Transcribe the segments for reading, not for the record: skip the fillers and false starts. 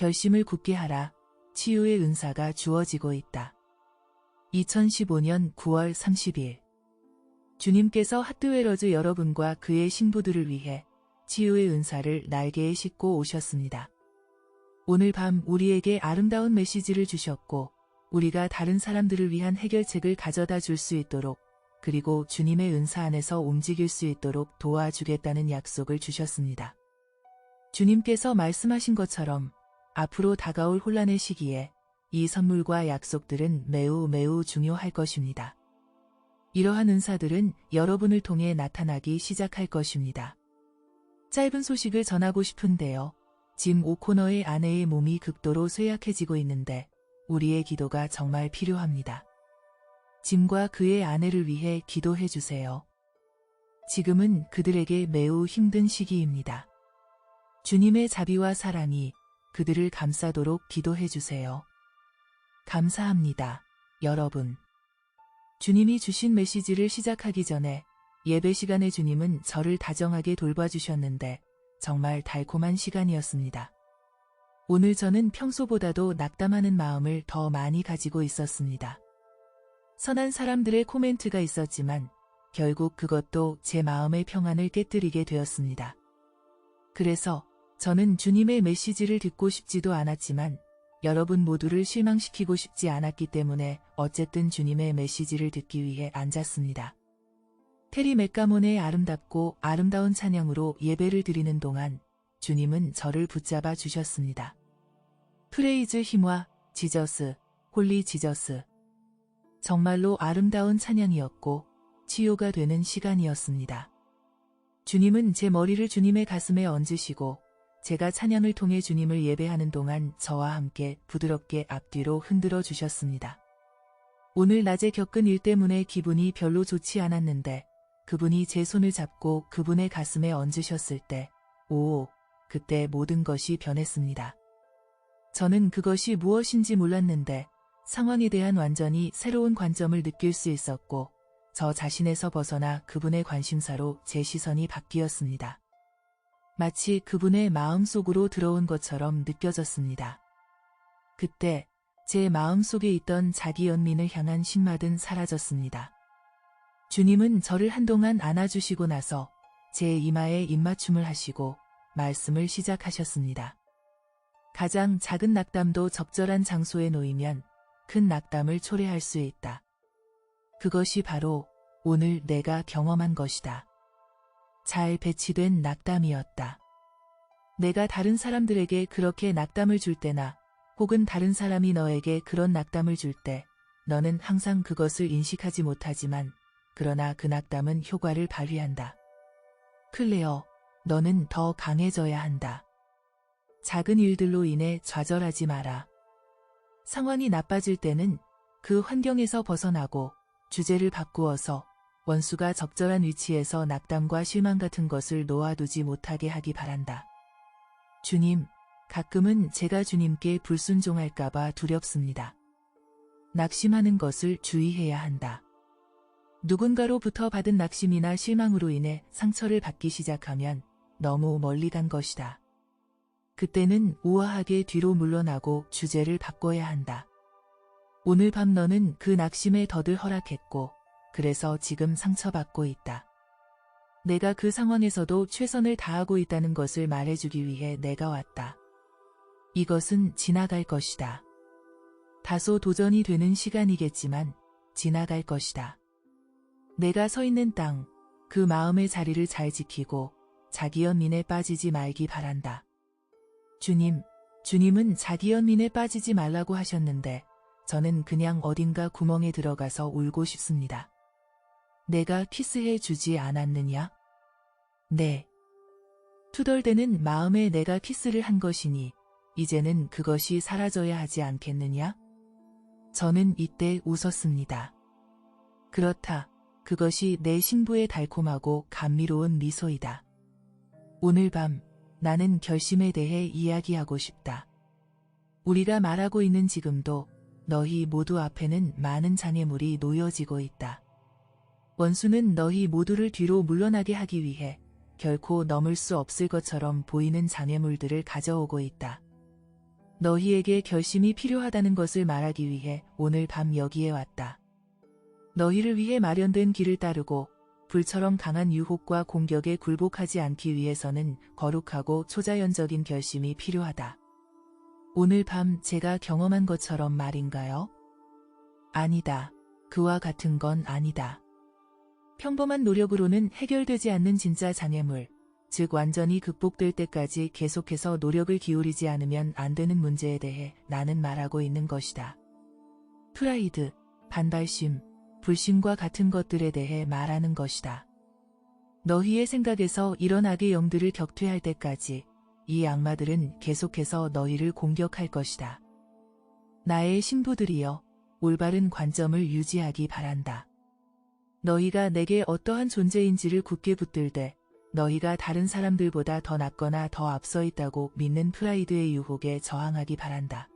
결심을 굳게 하라. 치유의 은사가 주어지고 있다. 2015년 9월 30일 주님께서 핫드웨러즈 여러분과 그의 신부들을 위해 치유의 은사를 날개에 싣고 오셨습니다. 오늘 밤 우리에게 아름다운 메시지를 주셨고 우리가 다른 사람들을 위한 해결책을 가져다 줄 수 있도록 그리고 주님의 은사 안에서 움직일 수 있도록 도와주겠다는 약속을 주셨습니다. 주님께서 말씀하신 것처럼 앞으로 다가올 혼란의 시기에 이 선물과 약속들은 매우 중요할 것입니다. 이러한 은사들은 여러분을 통해 나타나기 시작할 것입니다. 짧은 소식을 전하고 싶은데요. 짐 오코너의 아내의 몸이 극도로 쇠약해지고 있는데 우리의 기도가 정말 필요합니다. 짐과 그의 아내를 위해 기도해 주세요. 지금은 그들에게 매우 힘든 시기입니다. 주님의 자비와 사랑이 그들을 감싸도록 기도해 주세요. 감사합니다, 여러분. 주님이 주신 메시지를 시작하기 전에 예배 시간에 주님은 저를 다정하게 돌봐주셨는데 정말 달콤한 시간이었습니다. 오늘 저는 평소보다도 낙담하는 마음을 더 많이 가지고 있었습니다. 선한 사람들의 코멘트가 있었지만 결국 그것도 제 마음의 평안을 깨뜨리게 되었습니다. 그래서 저는 주님의 메시지를 듣고 싶지도 않았지만 여러분 모두를 실망시키고 싶지 않았기 때문에 어쨌든 주님의 메시지를 듣기 위해 앉았습니다. 테리 맥가몬의 아름답고 아름다운 찬양으로 예배를 드리는 동안 주님은 저를 붙잡아 주셨습니다. 프레이즈 힘과 지저스, 홀리 지저스. 정말로 아름다운 찬양이었고 치유가 되는 시간이었습니다. 주님은 제 머리를 주님의 가슴에 얹으시고 제가 찬양을 통해 주님을 예배하는 동안 저와 함께 부드럽게 앞뒤로 흔들어 주셨습니다. 오늘 낮에 겪은 일 때문에 기분이 별로 좋지 않았는데 그분이 제 손을 잡고 그분의 가슴에 얹으셨을 때, 그때 모든 것이 변했습니다. 저는 그것이 무엇인지 몰랐는데 상황에 대한 완전히 새로운 관점을 느낄 수 있었고 저 자신에서 벗어나 그분의 관심사로 제 시선이 바뀌었습니다. 마치 그분의 마음속으로 들어온 것처럼 느껴졌습니다. 그때 제 마음속에 있던 자기 연민을 향한 신맛은 사라졌습니다. 주님은 저를 한동안 안아주시고 나서 제 이마에 입맞춤을 하시고 말씀을 시작하셨습니다. 가장 작은 낙담도 적절한 장소에 놓이면 큰 낙담을 초래할 수 있다. 그것이 바로 오늘 내가 경험한 것이다. 잘 배치된 낙담이었다. 내가 다른 사람들에게 그렇게 낙담을 줄 때나 혹은 다른 사람이 너에게 그런 낙담을 줄 때 너는 항상 그것을 인식하지 못하지만 그러나 그 낙담은 효과를 발휘한다. 클레어, 너는 더 강해져야 한다. 작은 일들로 인해 좌절하지 마라. 상황이 나빠질 때는 그 환경에서 벗어나고 주제를 바꾸어서 원수가 적절한 위치에서 낙담과 실망 같은 것을 놓아두지 못하게 하기 바란다. 주님, 가끔은 제가 주님께 불순종할까봐 두렵습니다. 낙심하는 것을 주의해야 한다. 누군가로부터 받은 낙심이나 실망으로 인해 상처를 받기 시작하면 너무 멀리 간 것이다. 그때는 우아하게 뒤로 물러나고 주제를 바꿔야 한다. 오늘 밤 너는 그 낙심에 덫을 허락했고 그래서 지금 상처받고 있다. 내가 그 상황에서도 최선을 다하고 있다는 것을 말해주기 위해 내가 왔다. 이것은 지나갈 것이다. 다소 도전이 되는 시간이겠지만 지나갈 것이다. 내가 서 있는 땅, 그 마음의 자리를 잘 지키고 자기 연민에 빠지지 말기 바란다. 주님은 자기 연민에 빠지지 말라고 하셨는데 저는 그냥 어딘가 구멍에 들어가서 울고 싶습니다. 내가 키스해 주지 않았느냐? 네. 투덜대는 마음에 내가 키스를 한 것이니 이제는 그것이 사라져야 하지 않겠느냐? 저는 이때 웃었습니다. 그렇다. 그것이 내 신부의 달콤하고 감미로운 미소이다. 오늘 밤 나는 결심에 대해 이야기하고 싶다. 우리가 말하고 있는 지금도 너희 모두 앞에는 많은 장애물이 놓여지고 있다. 원수는 너희 모두를 뒤로 물러나게 하기 위해 결코 넘을 수 없을 것처럼 보이는 장애물들을 가져오고 있다. 너희에게 결심이 필요하다는 것을 말하기 위해 오늘 밤 여기에 왔다. 너희를 위해 마련된 길을 따르고 불처럼 강한 유혹과 공격에 굴복하지 않기 위해서는 거룩하고 초자연적인 결심이 필요하다. 오늘 밤 제가 경험한 것처럼 말인가요? 아니다. 그와 같은 건 아니다. 평범한 노력으로는 해결되지 않는 진짜 장애물, 즉 완전히 극복될 때까지 계속해서 노력을 기울이지 않으면 안 되는 문제에 대해 나는 말하고 있는 것이다. 프라이드, 반발심, 불신과 같은 것들에 대해 말하는 것이다. 너희의 생각에서 이런 악의 영들을 격퇴할 때까지 이 악마들은 계속해서 너희를 공격할 것이다. 나의 신부들이여, 올바른 관점을 유지하기 바란다. 너희가 내게 어떠한 존재인지를 굳게 붙들되 너희가 다른 사람들보다 더 낫거나 더 앞서 있다고 믿는 프라이드의 유혹에 저항하기 바란다.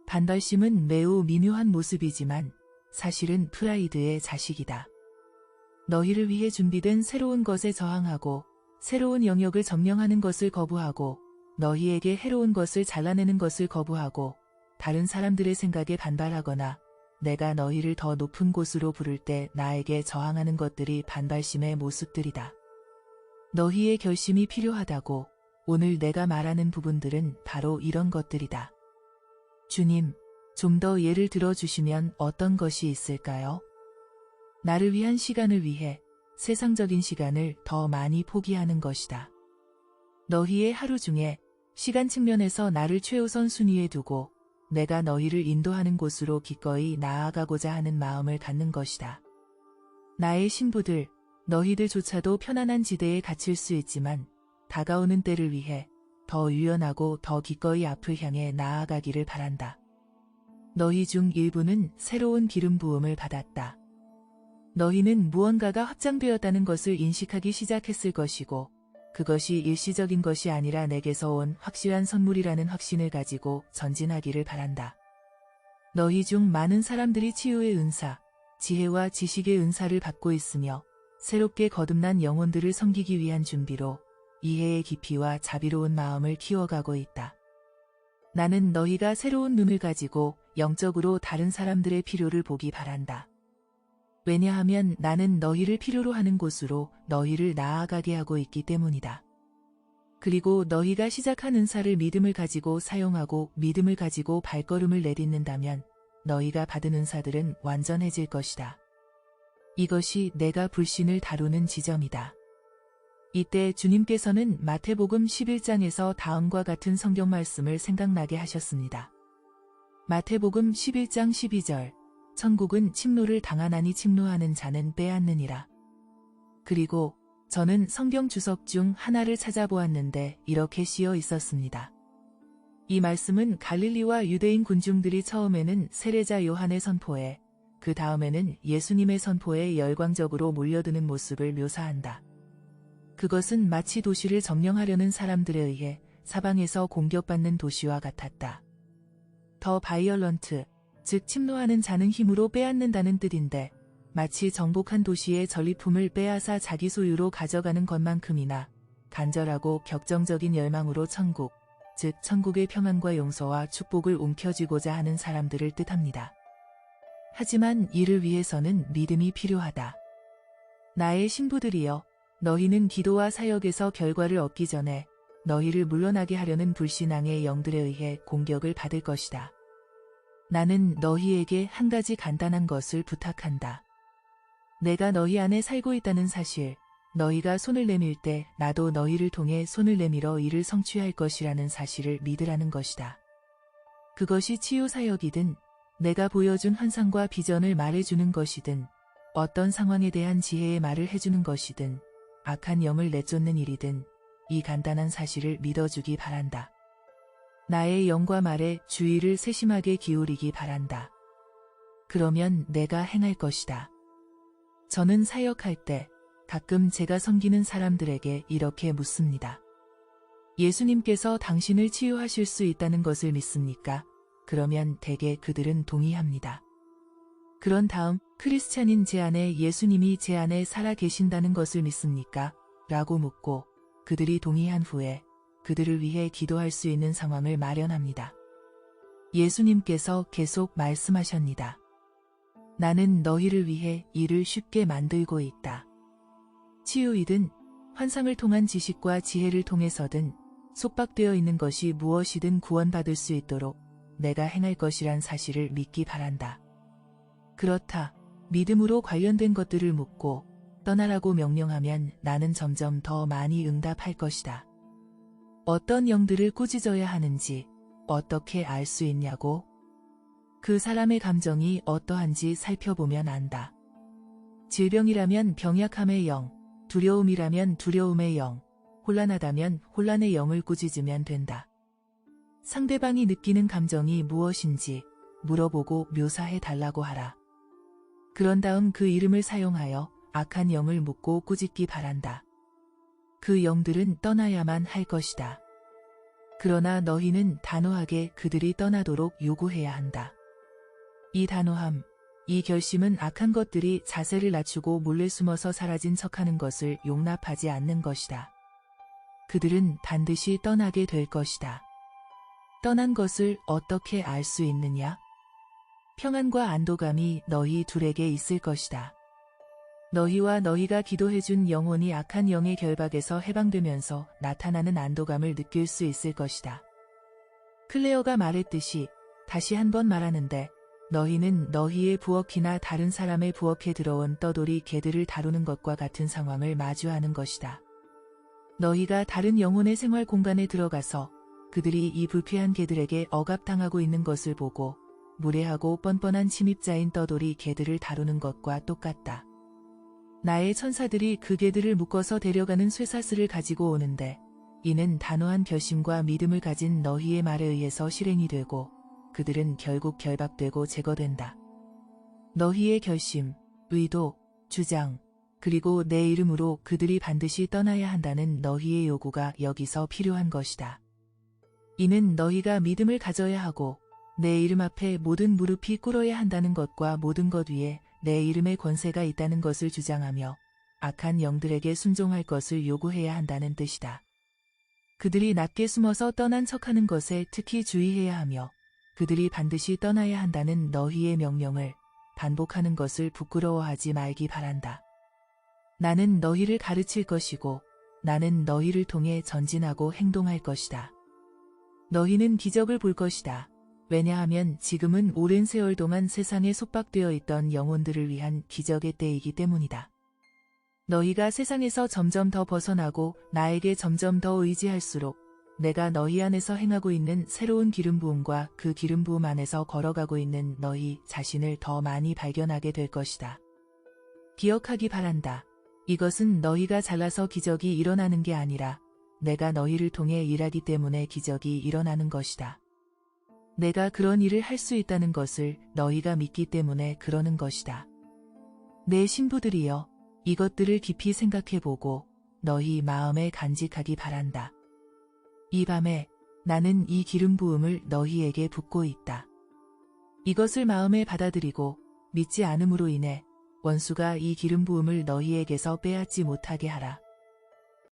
반발심은 매우 미묘한 모습이지만 사실은 프라이드의 자식이다. 너희를 위해 준비된 새로운 것에 저항하고 새로운 영역을 점령하는 것을 거부하고 너희에게 해로운 것을 잘라내는 것을 거부하고 다른 사람들의 생각에 반발하거나 내가 너희를 더 높은 곳으로 부를 때 나에게 저항하는 것들이 반발심의 모습들이다. 너희의 결심이 필요하다고 오늘 내가 말하는 부분들은 바로 이런 것들이다. 주님, 좀 더 예를 들어주시면 어떤 것이 있을까요? 나를 위한 시간을 위해 세상적인 시간을 더 많이 포기하는 것이다. 너희의 하루 중에 시간 측면에서 나를 최우선 순위에 두고 내가 너희를 인도하는 곳으로 기꺼이 나아가고자 하는 마음을 갖는 것이다. 나의 신부들, 너희들조차도 편안한 지대에 갇힐 수 있지만 다가오는 때를 위해 더 유연하고 더 기꺼이 앞을 향해 나아가기를 바란다. 너희 중 일부는 새로운 기름 부음을 받았다. 너희는 무언가가 확장되었다는 것을 인식하기 시작했을 것이고 그것이 일시적인 것이 아니라 내게서 온 확실한 선물이라는 확신을 가지고 전진하기를 바란다. 너희 중 많은 사람들이 치유의 은사, 지혜와 지식의 은사를 받고 있으며 새롭게 거듭난 영혼들을 섬기기 위한 준비로 이해의 깊이와 자비로운 마음을 키워가고 있다. 나는 너희가 새로운 눈을 가지고 영적으로 다른 사람들의 필요를 보기 바란다. 왜냐하면 나는 너희를 필요로 하는 곳으로 너희를 나아가게 하고 있기 때문이다. 그리고 너희가 시작한 은사를 믿음을 가지고 사용하고 믿음을 가지고 발걸음을 내딛는다면 너희가 받은 은사들은 완전해질 것이다. 이것이 내가 불신을 다루는 지점이다. 이때 주님께서는 마태복음 11장에서 다음과 같은 성경 말씀을 생각나게 하셨습니다. 마태복음 11장 12절, 천국은 침노를 당하나니 침노하는 자는 빼앗느니라. 그리고 저는 성경 주석 중 하나를 찾아보았는데 이렇게 씌어 있었습니다. 이 말씀은 갈릴리와 유대인 군중들이 처음에는 세례자 요한의 선포에 그 다음에는 예수님의 선포에 열광적으로 몰려드는 모습을 묘사한다. 그것은 마치 도시를 점령하려는 사람들에 의해 사방에서 공격받는 도시와 같았다. 더 바이얼런트, 즉 침노하는 자는 힘으로 빼앗는다는 뜻인데 마치 정복한 도시의 전리품을 빼앗아 자기 소유로 가져가는 것만큼이나 간절하고 격정적인 열망으로 천국, 즉 천국의 평안과 용서와 축복을 움켜쥐고자 하는 사람들을 뜻합니다. 하지만 이를 위해서는 믿음이 필요하다. 나의 신부들이여, 너희는 기도와 사역에서 결과를 얻기 전에 너희를 물러나게 하려는 불신앙의 영들에 의해 공격을 받을 것이다. 나는 너희에게 한 가지 간단한 것을 부탁한다. 내가 너희 안에 살고 있다는 사실, 너희가 손을 내밀 때 나도 너희를 통해 손을 내밀어 이를 성취할 것이라는 사실을 믿으라는 것이다. 그것이 치유사역이든 내가 보여준 환상과 비전을 말해주는 것이든 어떤 상황에 대한 지혜의 말을 해주는 것이든 악한 영을 내쫓는 일이든 이 간단한 사실을 믿어주기 바란다. 나의 영과 말에 주의를 세심하게 기울이기 바란다. 그러면 내가 행할 것이다. 저는 사역할 때 가끔 제가 섬기는 사람들에게 이렇게 묻습니다. 예수님께서 당신을 치유하실 수 있다는 것을 믿습니까? 그러면 대개 그들은 동의합니다. 그런 다음 크리스찬인 제 안에 예수님이 제 안에 살아 계신다는 것을 믿습니까? 라고 묻고 그들이 동의한 후에 그들을 위해 기도할 수 있는 상황을 마련합니다. 예수님께서 계속 말씀하셨니다. 나는 너희를 위해 일을 쉽게 만들고 있다. 치유이든 환상을 통한 지식과 지혜를 통해서든 속박되어 있는 것이 무엇이든 구원받을 수 있도록 내가 행할 것이란 사실을 믿기 바란다. 그렇다. 믿음으로 관련된 것들을 묻고 떠나라고 명령하면 나는 점점 더 많이 응답할 것이다. 어떤 영들을 꾸짖어야 하는지 어떻게 알 수 있냐고? 그 사람의 감정이 어떠한지 살펴보면 안다. 질병이라면 병약함의 영, 두려움이라면 두려움의 영, 혼란하다면 혼란의 영을 꾸짖으면 된다. 상대방이 느끼는 감정이 무엇인지 물어보고 묘사해 달라고 하라. 그런 다음 그 이름을 사용하여 악한 영을 묻고 꾸짖기 바란다. 그 영들은 떠나야만 할 것이다. 그러나 너희는 단호하게 그들이 떠나도록 요구해야 한다. 이 단호함, 이 결심은 악한 것들이 자세를 낮추고 몰래 숨어서 사라진 척하는 것을 용납하지 않는 것이다. 그들은 반드시 떠나게 될 것이다. 떠난 것을 어떻게 알 수 있느냐? 평안과 안도감이 너희 둘에게 있을 것이다. 너희와 너희가 기도해준 영혼이 악한 영의 결박에서 해방되면서 나타나는 안도감을 느낄 수 있을 것이다. 클레어가 말했듯이 다시 한번 말하는데 너희는 너희의 부엌이나 다른 사람의 부엌에 들어온 떠돌이 개들을 다루는 것과 같은 상황을 마주하는 것이다. 너희가 다른 영혼의 생활 공간에 들어가서 그들이 이 불쾌한 개들에게 억압당하고 있는 것을 보고 무례하고 뻔뻔한 침입자인 떠돌이 개들을 다루는 것과 똑같다. 나의 천사들이 그 개들을 묶어서 데려가는 쇠사슬을 가지고 오는데 이는 단호한 결심과 믿음을 가진 너희의 말에 의해서 실행이 되고 그들은 결국 결박되고 제거된다. 너희의 결심, 의도, 주장, 그리고 내 이름으로 그들이 반드시 떠나야 한다는 너희의 요구가 여기서 필요한 것이다. 이는 너희가 믿음을 가져야 하고 내 이름 앞에 모든 무릎이 꿇어야 한다는 것과 모든 것 위에 내 이름의 권세가 있다는 것을 주장하며 악한 영들에게 순종할 것을 요구해야 한다는 뜻이다. 그들이 낮게 숨어서 떠난 척하는 것에 특히 주의해야 하며 그들이 반드시 떠나야 한다는 너희의 명령을 반복하는 것을 부끄러워하지 말기 바란다. 나는 너희를 가르칠 것이고 나는 너희를 통해 전진하고 행동할 것이다. 너희는 기적을 볼 것이다. 왜냐하면 지금은 오랜 세월 동안 세상에 속박되어 있던 영혼들을 위한 기적의 때이기 때문이다. 너희가 세상에서 점점 더 벗어나고 나에게 점점 더 의지할수록 내가 너희 안에서 행하고 있는 새로운 기름 부음과 그 기름 부음 안에서 걸어가고 있는 너희 자신을 더 많이 발견하게 될 것이다. 기억하기 바란다. 이것은 너희가 잘나서 기적이 일어나는 게 아니라 내가 너희를 통해 일하기 때문에 기적이 일어나는 것이다. 내가 그런 일을 할 수 있다는 것을 너희가 믿기 때문에 그러는 것이다. 내 신부들이여, 이것들을 깊이 생각해보고 너희 마음에 간직하기 바란다. 이 밤에 나는 이 기름 부음을 너희에게 붓고 있다. 이것을 마음에 받아들이고 믿지 않음으로 인해 원수가 이 기름 부음을 너희에게서 빼앗지 못하게 하라.